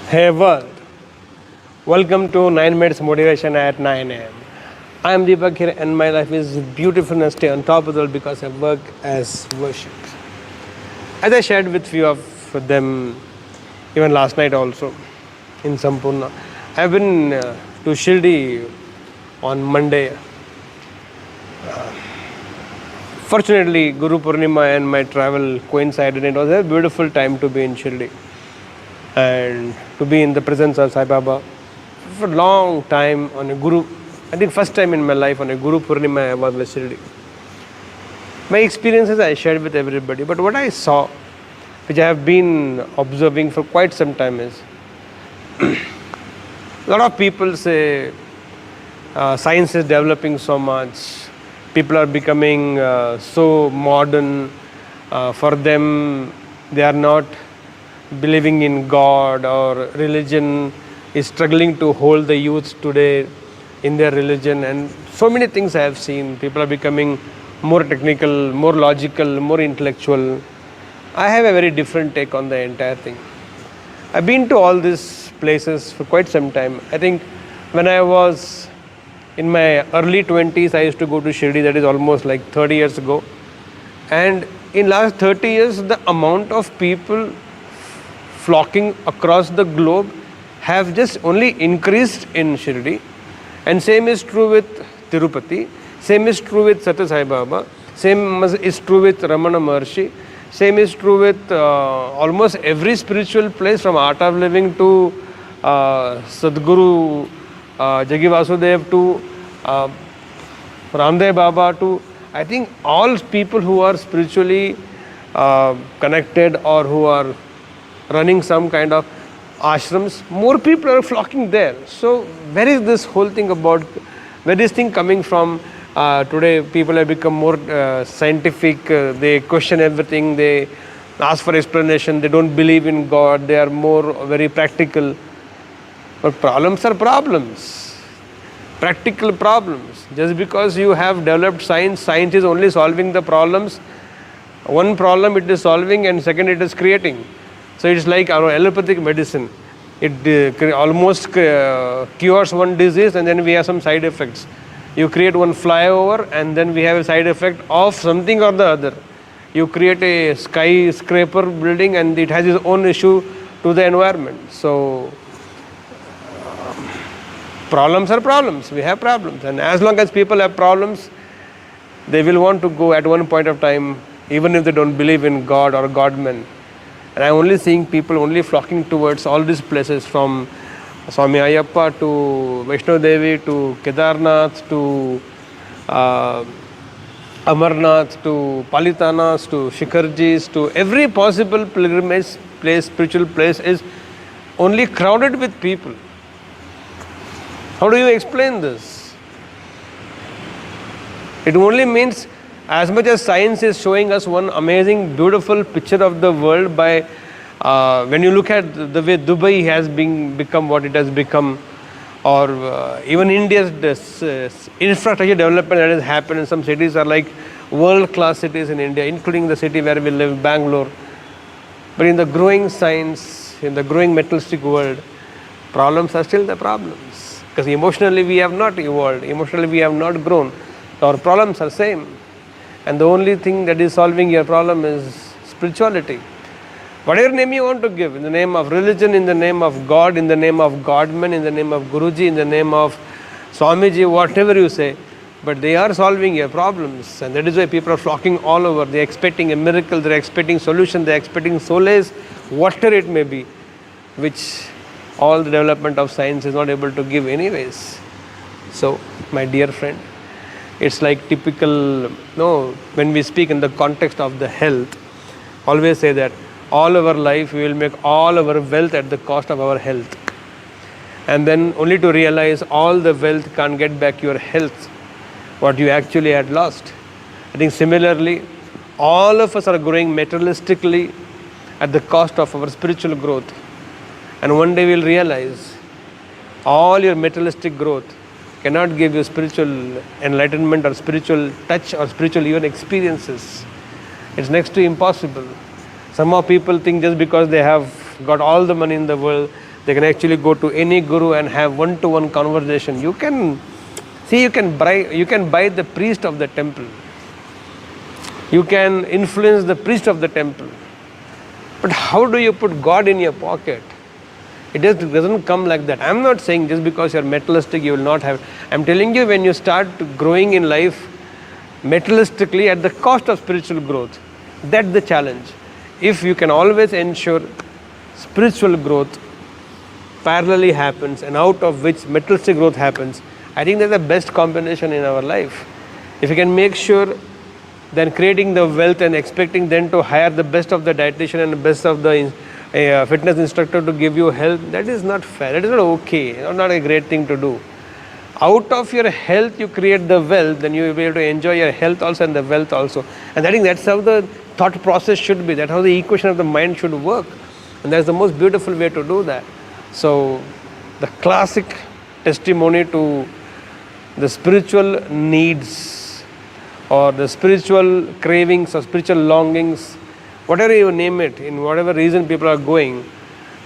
Hey world, welcome to 9 minutes motivation at 9 a.m. I am Deepak here and my life is beautiful and stay on top of the world because I work as worship. As I shared with few of them even last night also in Sampurna, I have been to Shirdi on Monday. Fortunately, Guru Purnima and my travel coincided and it was a beautiful time to be in Shirdi and to be in the presence of Sai Baba for a long time on a Guru. I think first time in my life on a Guru Purnima I was in Shirdi. My experiences I shared with everybody, but what I saw, which I have been observing for quite some time is, a lot of people say science is developing so much, people are becoming so modern, for them they are not believing in God or religion is struggling to hold the youth today in their religion, and so many things I have seen. People are becoming more technical, more logical, more intellectual. I have a very different take on the entire thing. I've been to all these places for quite some time. I think when I was in my early 20s, I used to go to Shirdi, that is almost like 30 years ago. And in last 30 years, the amount of people flocking across the globe have just only increased in Shirdi. And same is true with Tirupati, same is true with Satya Sai Baba, same is true with Ramana Maharshi, same is true with almost every spiritual place from Art of Living to Sadguru Jagi Vasudev to Ramdev Baba to, I think all people who are spiritually connected or who are running some kind of ashrams, more people are flocking there. So where is this whole thing about, where is this thing coming from? Today people have become more scientific, they question everything, they ask for explanation, they don't believe in God, they are more very practical. But problems are problems, practical problems. Just because you have developed science, science is only solving the problems. One problem it is solving and second it is creating. So it's like our allopathic medicine. It almost cures one disease and then we have some side effects. You create one flyover and then we have a side effect of something or the other. You create a skyscraper building and it has its own issue to the environment. So problems are problems. We have problems. And as long as people have problems, they will want to go at one point of time, even if they don't believe in God or Godmen. And I'm only seeing people only flocking towards all these places from Swami Ayyappa to Vaishno Devi to Kedarnath to Amarnath to Palitanas to Shikharjis to every possible pilgrimage place, spiritual place is only crowded with people. How do you explain this? It only means, as much as science is showing us one amazing, beautiful picture of the world by when you look at the way Dubai has become what it has become, or even India's infrastructure development that has happened in some cities are like world-class cities in India, including the city where we live, Bangalore. But in the growing science, in the growing materialistic world, problems are still the problems. Because emotionally we have not evolved, emotionally we have not grown. Our problems are same. And the only thing that is solving your problem is spirituality. Whatever name you want to give, in the name of religion, in the name of God, in the name of Godman, in the name of Guruji, in the name of Swamiji, whatever you say, but they are solving your problems. And that is why people are flocking all over. They are expecting a miracle, they are expecting solution, they are expecting solace, whatever it may be, which all the development of science is not able to give anyways. So, my dear friend, it's like typical, when we speak in the context of the health, always say that all our life we will make all our wealth at the cost of our health. And then only to realize all the wealth can't get back your health, what you actually had lost. I think similarly, all of us are growing materialistically at the cost of our spiritual growth. And one day we'll realize all your materialistic growth cannot give you spiritual enlightenment or spiritual touch or spiritual even experiences. It's next to impossible. Somehow people think just because they have got all the money in the world, They can actually go to any guru and have one-to-one conversation. You can see, you can buy the priest of the temple. You can influence the priest of the temple. But how do you put God in your pocket? It just doesn't come like that. I'm not saying just because you're materialistic you will not have. I'm telling you, when you start growing in life materialistically at the cost of spiritual growth, that's the challenge. If you can always ensure spiritual growth parallelly happens and out of which materialistic growth happens, I think that's the best combination in our life. If you can make sure then creating the wealth and expecting then to hire the best of the dietitian and the best of the fitness instructor to give you health, that is not fair. That is not okay. Not a great thing to do. Out of your health you create the wealth, then you will be able to enjoy your health also and the wealth also. And I think that's how the thought process should be. That's how the equation of the mind should work. And that's the most beautiful way to do that. So the classic testimony to the spiritual needs or the spiritual cravings or spiritual longings, whatever you name it, in whatever reason people are going,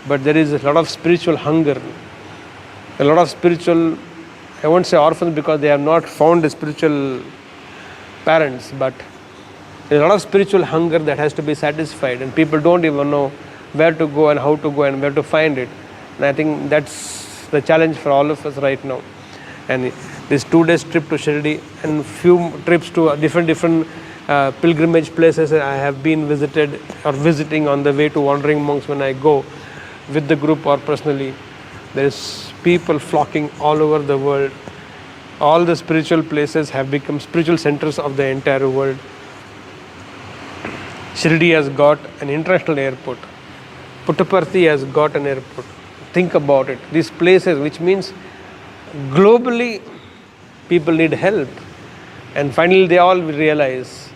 but there is a lot of spiritual hunger, a lot of spiritual, I won't say orphans because they have not found the spiritual parents, but there's a lot of spiritual hunger that has to be satisfied, and people don't even know where to go and how to go and where to find it. And I think that's the challenge for all of us right now. And this 2 days trip to Shirdi and few trips to different pilgrimage places I have been visiting on the way to wandering monks when I go with the group or personally. There is people flocking all over the world. All the spiritual places have become spiritual centers of the entire world. Shirdi has got an international airport. Puttaparthi has got an airport. Think about it. These places, which means globally people need help. And finally they all realize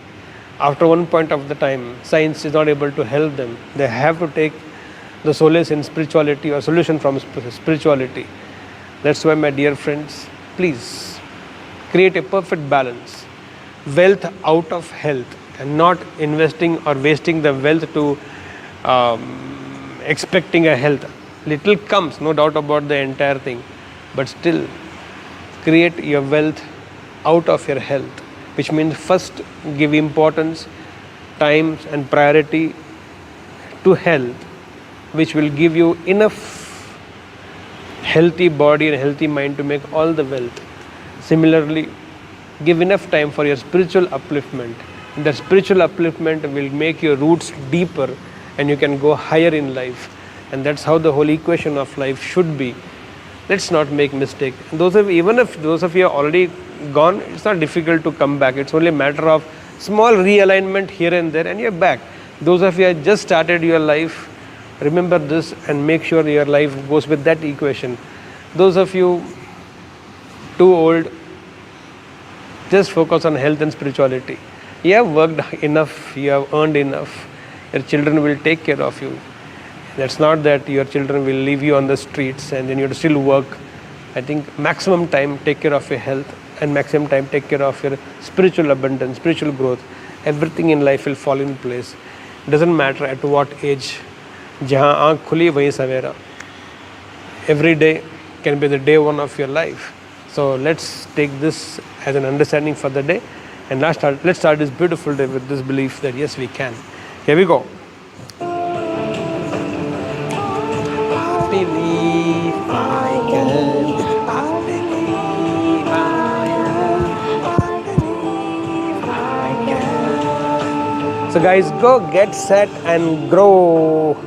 after one point of the time science is not able to help them. They have to take the solace in spirituality or solution from spirituality. That's why, my dear friends, please create a perfect balance. Wealth out of health, and not investing or wasting the wealth to expecting a health. Little comes, no doubt about the entire thing, but still create your wealth out of your health, which means first give importance, time and priority to health, which will give you enough healthy body and healthy mind to make all the wealth. Similarly, give enough time for your spiritual upliftment. The spiritual upliftment will make your roots deeper and you can go higher in life. And that's how the whole equation of life should be. Let's not make mistake. Even if those of you are already gone, it's not difficult to come back. It's only a matter of small realignment here and there and you're back. Those of you who have just started your life, remember this and make sure your life goes with that equation. Those of you too old, just focus on health and spirituality. You have worked enough, you have earned enough. Your children will take care of you. That's not that your children will leave you on the streets and then you have to still work. I think maximum time take care of your health and maximum time take care of your spiritual abundance, spiritual growth. Everything in life will fall in place. It doesn't matter at what age. Jahan aankh khuli wahi savera. Every day can be the day one of your life. So let's take this as an understanding for the day, and let's start this beautiful day with this belief that yes, we can. Here we go. I believe I can. I believe I am. I believe I can. So guys, go get set and grow.